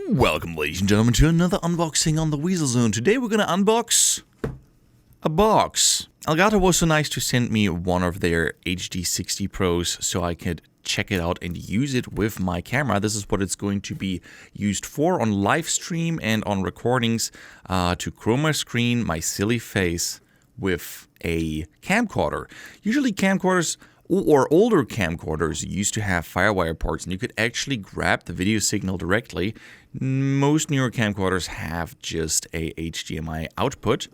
Welcome, ladies and gentlemen, to another unboxing on the WeaselZone. Today we're gonna unbox a box. Elgato was so nice to send me one of their HD60 Pros so I could check it out and use it with my camera. This is what it's going to be used for on live stream and on recordings, to chroma screen my silly face with a camcorder. Usually camcorders or older camcorders used to have Firewire ports and you could actually grab the video signal directly. Most newer camcorders have just a HDMI output,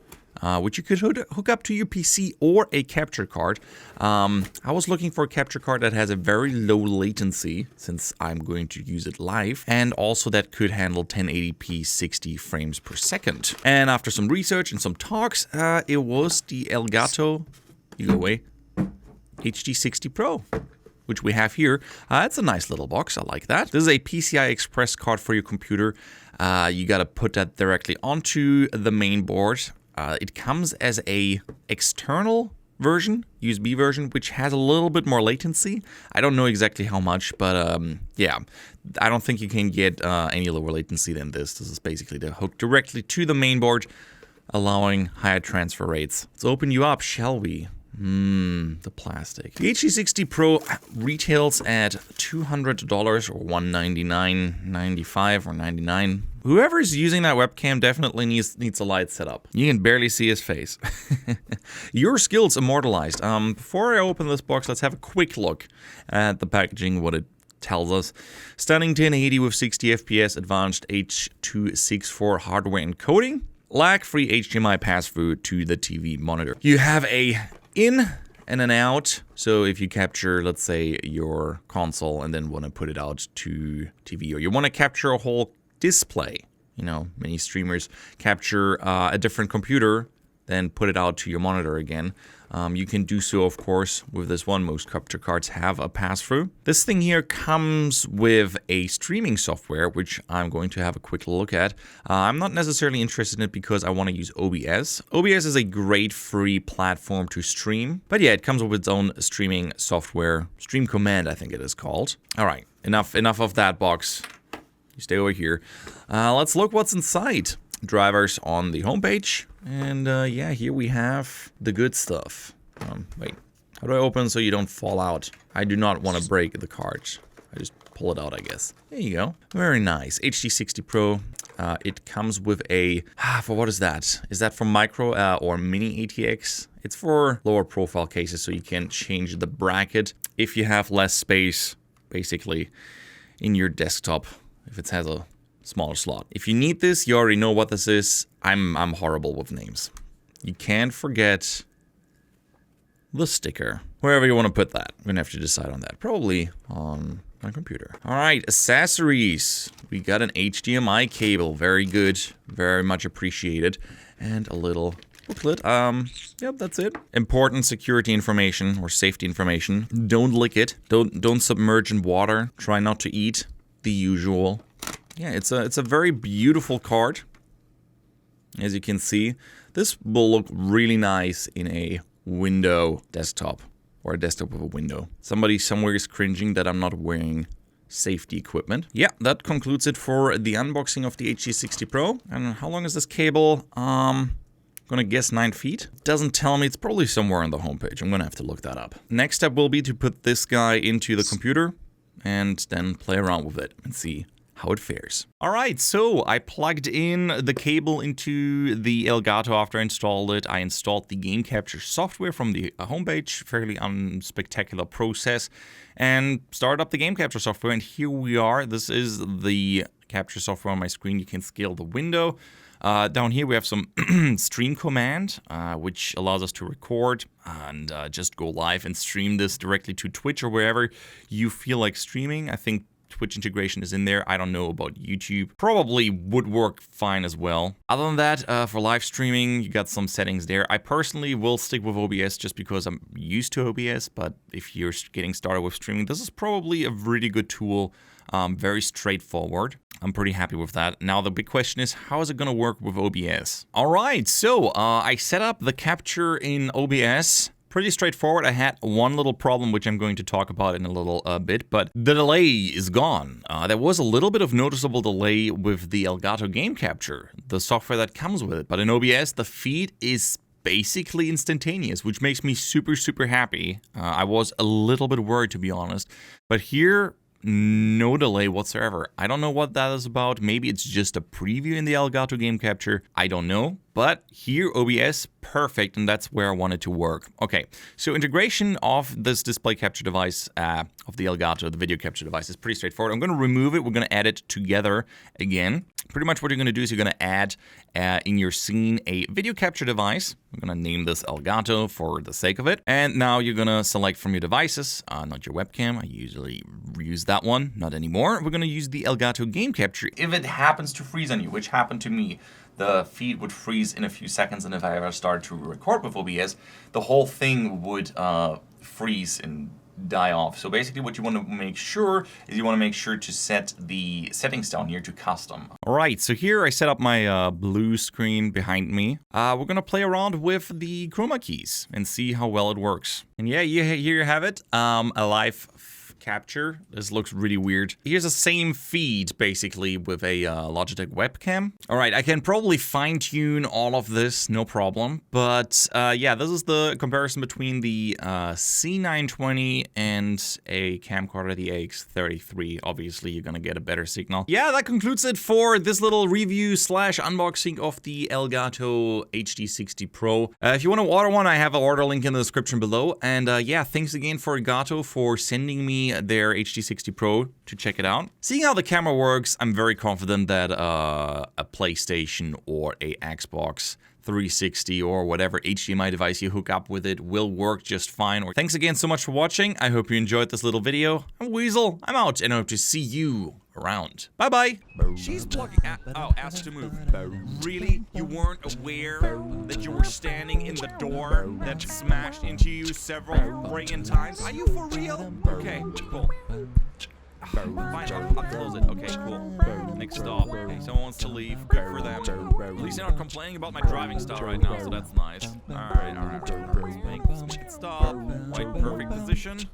which you could hook up to your PC or a capture card. I was looking for a capture card that has a very low latency, since I'm going to use it live, and also that could handle 1080p 60 frames per second. And after some research and some talks, it was the Elgato, you go away, HD60 Pro, which we have here. It's a nice little box, I like that. This is a PCI Express card for your computer. You gotta put that directly onto the main board. It comes as a external version, USB version, which has a little bit more latency. I don't know exactly how much, but yeah, I don't think you can get any lower latency than this. This is basically to hook directly to the main board, allowing higher transfer rates. Let's open you up, shall we? The plastic. The HD60 Pro retails at $200 or $199.95 or $99. Whoever is using that webcam definitely needs a light setup. You can barely see his face. Your skills immortalized. Before I open this box, let's have a quick look at the packaging, what it tells us. Stunning 1080 with 60 FPS, advanced H.264 hardware encoding, lag-free HDMI pass-through to the TV monitor. You have a in and an out, so if you capture, let's say, your console and then want to put it out to TV, or you want to capture a whole display, you know, many streamers capture a different computer, then put it out to your monitor again. You can do so, of course, with this one. Most capture cards have a pass-through. This thing here comes with a streaming software, which I'm going to have a quick look at. I'm not necessarily interested in it because I want to use OBS. OBS is a great free platform to stream. But yeah, it comes with its own streaming software. Stream Command, I think it is called. All right, enough of that box. You stay over here. Let's look what's inside. Drivers on the homepage, and yeah, here we have the good stuff. Wait, how do I open so you don't fall out? I do not want to break the cards. I just pull it out, I guess. There you go. Very nice. HD60 Pro. It comes with a, for what is that? Is that for micro or mini ATX? It's for lower profile cases, so you can change the bracket if you have less space, basically, in your desktop, if it has a smaller slot. If you need this, you already know what this is. I'm horrible with names. You can't forget the sticker. Wherever you want to put that. I'm gonna have to decide on that. Probably on my computer. All right, accessories. We got an HDMI cable. Very good. Very much appreciated. And a little booklet. Yep, that's it. Important security information or safety information. Don't lick it. Don't submerge in water. Try not to eat. The usual. Yeah, it's a very beautiful card. As you can see, this will look really nice in a window desktop, or a desktop with a window. Somebody somewhere is cringing that I'm not wearing safety equipment. Yeah, that concludes it for the unboxing of the HD60 Pro. And how long is this cable? Gonna guess 9 feet. Doesn't tell me. It's probably somewhere on the homepage. I'm gonna have to look that up. Next step will be to put this guy into the computer and then play around with it and see how it fares. All right, so I plugged in the cable into the Elgato after I installed it. I installed the game capture software from the homepage, fairly unspectacular process, and started up the game capture software. And here we are. This is the capture software on my screen. You can scale the window. Down here we have some stream command, which allows us to record and just go live and stream this directly to Twitch or wherever you feel like streaming. I think Twitch integration is in there. I don't know about YouTube. Probably would work fine as well. Other than that, for live streaming, you got some settings there. I personally will stick with OBS just because I'm used to OBS, but if you're getting started with streaming, this is probably a really good tool. Very straightforward. I'm pretty happy with that. Now the big question is, how is it going to work with OBS? All right, so I set up the capture in OBS. Pretty straightforward. I had one little problem, which I'm going to talk about in a little bit, but the delay is gone. There was a little bit of noticeable delay with the Elgato game capture, the software that comes with it, but in OBS, the feed is basically instantaneous, which makes me super, super happy. I was a little bit worried, to be honest, but here, no delay whatsoever. I don't know what that is about. Maybe it's just a preview in the Elgato game capture. I don't know. But here, OBS, perfect, and that's where I wanted to work. Okay, so integration of this display capture device, of the Elgato, the video capture device, is pretty straightforward. I'm going to remove it. We're going to add it together again. Pretty much what you're going to do is you're going to add in your scene a video capture device. I'm going to name this Elgato for the sake of it. And now you're going to select from your devices, not your webcam. I usually use that one, not anymore. We're going to use the Elgato game capture. If it happens to freeze on you, which happened to me, the feed would freeze in a few seconds, and if I ever started to record with OBS, the whole thing would freeze and die off. So basically what you want to make sure is you want to make sure to set the settings down here to custom. Alright, so here I set up my blue screen behind me. We're going to play around with the chroma keys and see how well it works. And yeah, here you have it, a live capture. This looks really weird. Here's the same feed basically with a Logitech webcam. All right, I can probably fine tune all of this, no problem. But yeah, this is the comparison between the C920 and a camcorder, the AX33. Obviously, you're gonna get a better signal. Yeah, that concludes it for this little review slash unboxing of the Elgato HD60 Pro. If you want to order one, I have an order link in the description below. And yeah, thanks again for Elgato for sending me their HD60 Pro to check it out. Seeing how the camera works, I'm very confident that a PlayStation or a Xbox 360 or whatever HDMI device you hook up with it will work just fine. Thanks again so much for watching. I hope you enjoyed this little video. I'm Weasel, I'm out, and I hope to see you around. Bye-bye. She's plugging asked to move. Really? You weren't aware that you were standing in the door that smashed into you several friggin' times? Are you for real? Okay, cool. Fine, I'll close it. Okay, cool. Next stop. Okay, someone wants to leave. Good for them. At least they're not complaining about my driving style right now, so that's nice. Alright. Make it stop. Right, perfect position.